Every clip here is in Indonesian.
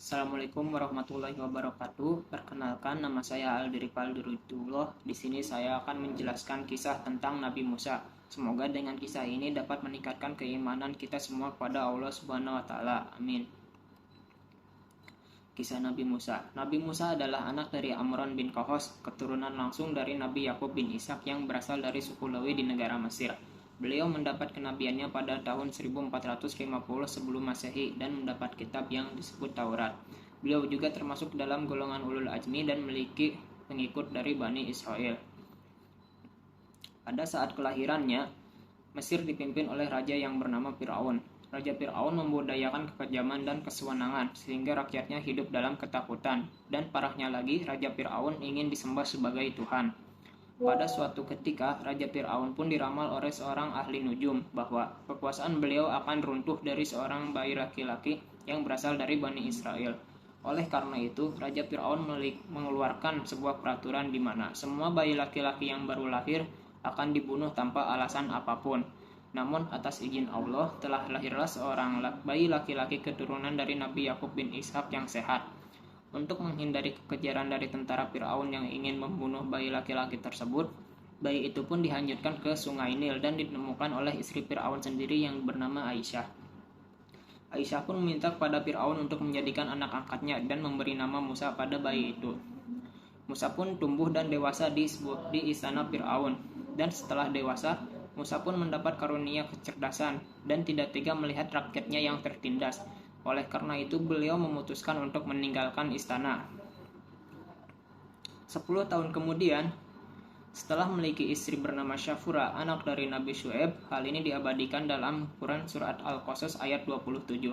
Assalamualaikum warahmatullahi wabarakatuh. Perkenalkan, nama saya Aldiripal Durutullah. Di sini saya akan menjelaskan kisah tentang Nabi Musa. Semoga dengan kisah ini dapat meningkatkan keimanan kita semua kepada Allah Subhanahu wa taala. Amin. Kisah Nabi Musa. Nabi Musa adalah anak dari Amran bin Kohos, keturunan langsung dari Nabi Yakub bin Ishak yang berasal dari suku Lewi di negara Mesir. Beliau mendapat kenabiannya pada tahun 1450 sebelum Masehi dan mendapat kitab yang disebut Taurat. Beliau juga termasuk dalam golongan ulul azmi dan memiliki pengikut dari Bani Israel. Pada saat kelahirannya, Mesir dipimpin oleh raja yang bernama Fir'aun. Raja Fir'aun membudayakan kekejaman dan kesewenangan sehingga rakyatnya hidup dalam ketakutan, dan parahnya lagi Raja Fir'aun ingin disembah sebagai Tuhan. Pada suatu ketika, Raja Fir'aun pun diramal oleh seorang ahli nujum bahwa kekuasaan beliau akan runtuh dari seorang bayi laki-laki yang berasal dari Bani Israel. Oleh karena itu, Raja Fir'aun mengeluarkan sebuah peraturan di mana semua bayi laki-laki yang baru lahir akan dibunuh tanpa alasan apapun. Namun atas izin Allah telah lahirlah seorang bayi laki-laki keturunan dari Nabi Yakub bin Ishak yang sehat. Untuk menghindari kekejaran dari tentara Fir'aun yang ingin membunuh bayi laki-laki tersebut, bayi itu pun dihanyutkan ke sungai Nil dan ditemukan oleh istri Fir'aun sendiri yang bernama Aisyah. Aisyah pun meminta kepada Fir'aun untuk menjadikan anak angkatnya dan memberi nama Musa pada bayi itu. Musa pun tumbuh dan dewasa di istana Fir'aun, dan setelah dewasa, Musa pun mendapat karunia kecerdasan dan tidak tega melihat rakyatnya yang tertindas. Oleh karena itu, beliau memutuskan untuk meninggalkan istana. 10 tahun kemudian, setelah memiliki istri bernama Syafura, anak dari Nabi Syuaib, hal ini diabadikan dalam Quran Surat Al-Qasas ayat 27.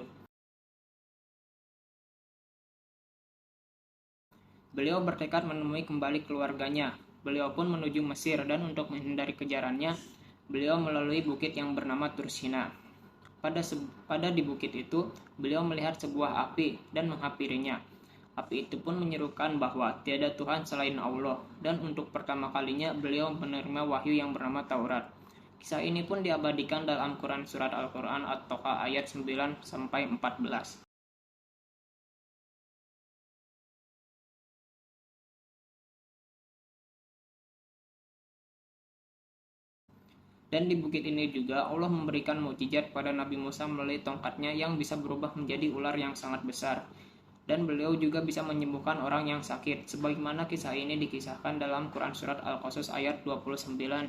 Beliau bertekad menemui kembali keluarganya. Beliau pun menuju Mesir dan untuk menghindari kejarannya, beliau melalui bukit yang bernama Tursina. Pada di bukit itu, beliau melihat sebuah api dan menghampirinya. Api itu pun menyerukan bahwa tiada Tuhan selain Allah, dan untuk pertama kalinya beliau menerima wahyu yang bernama Taurat. Kisah ini pun diabadikan dalam Quran Surat Al-Quran At-Toqa ayat 9-14. Dan di bukit ini juga Allah memberikan mukjizat pada Nabi Musa melalui tongkatnya yang bisa berubah menjadi ular yang sangat besar. Dan beliau juga bisa menyembuhkan orang yang sakit, sebagaimana kisah ini dikisahkan dalam Quran Surat Al-Qasas ayat 29-32.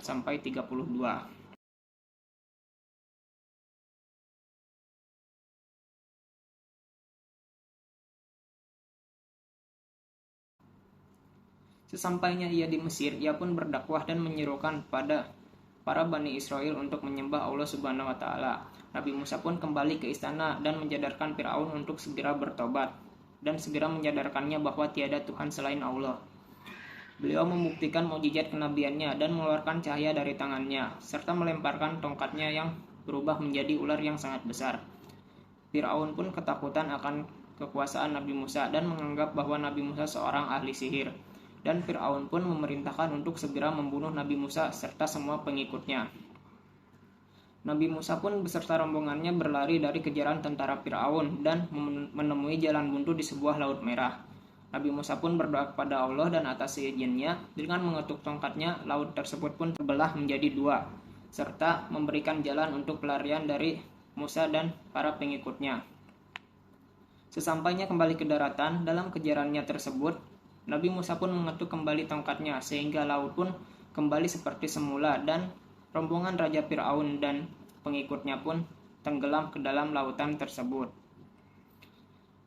Sesampainya ia di Mesir, ia pun berdakwah dan menyerukan pada para Bani Israel untuk menyembah Allah Subhanahu wa taala. Nabi Musa pun kembali ke istana dan menyadarkan Fir'aun untuk segera bertobat dan segera menyadarkannya bahwa tiada Tuhan selain Allah. Beliau membuktikan mukjizat kenabiannya dan mengeluarkan cahaya dari tangannya serta melemparkan tongkatnya yang berubah menjadi ular yang sangat besar. Fir'aun pun ketakutan akan kekuasaan Nabi Musa dan menganggap bahwa Nabi Musa seorang ahli sihir. Dan Fir'aun pun memerintahkan untuk segera membunuh Nabi Musa serta semua pengikutnya. Nabi Musa pun beserta rombongannya berlari dari kejaran tentara Fir'aun dan menemui jalan buntu di sebuah laut merah. Nabi Musa pun berdoa kepada Allah dan atas izinnya, dengan mengetuk tongkatnya, laut tersebut pun terbelah menjadi dua, serta memberikan jalan untuk pelarian dari Musa dan para pengikutnya. Sesampainya kembali ke daratan, dalam kejarannya tersebut, Nabi Musa pun mengetuk kembali tongkatnya sehingga laut pun kembali seperti semula dan rombongan Raja Fir'aun dan pengikutnya pun tenggelam ke dalam lautan tersebut.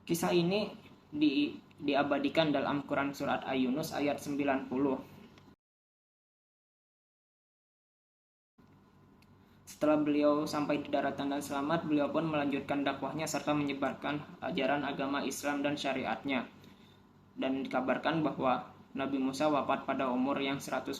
Kisah ini diabadikan dalam Quran Surat Yunus ayat 90. Setelah beliau sampai di daratan dan selamat, beliau pun melanjutkan dakwahnya serta menyebarkan ajaran agama Islam dan syariatnya. Dan dikabarkan bahwa Nabi Musa wafat pada umur yang 120.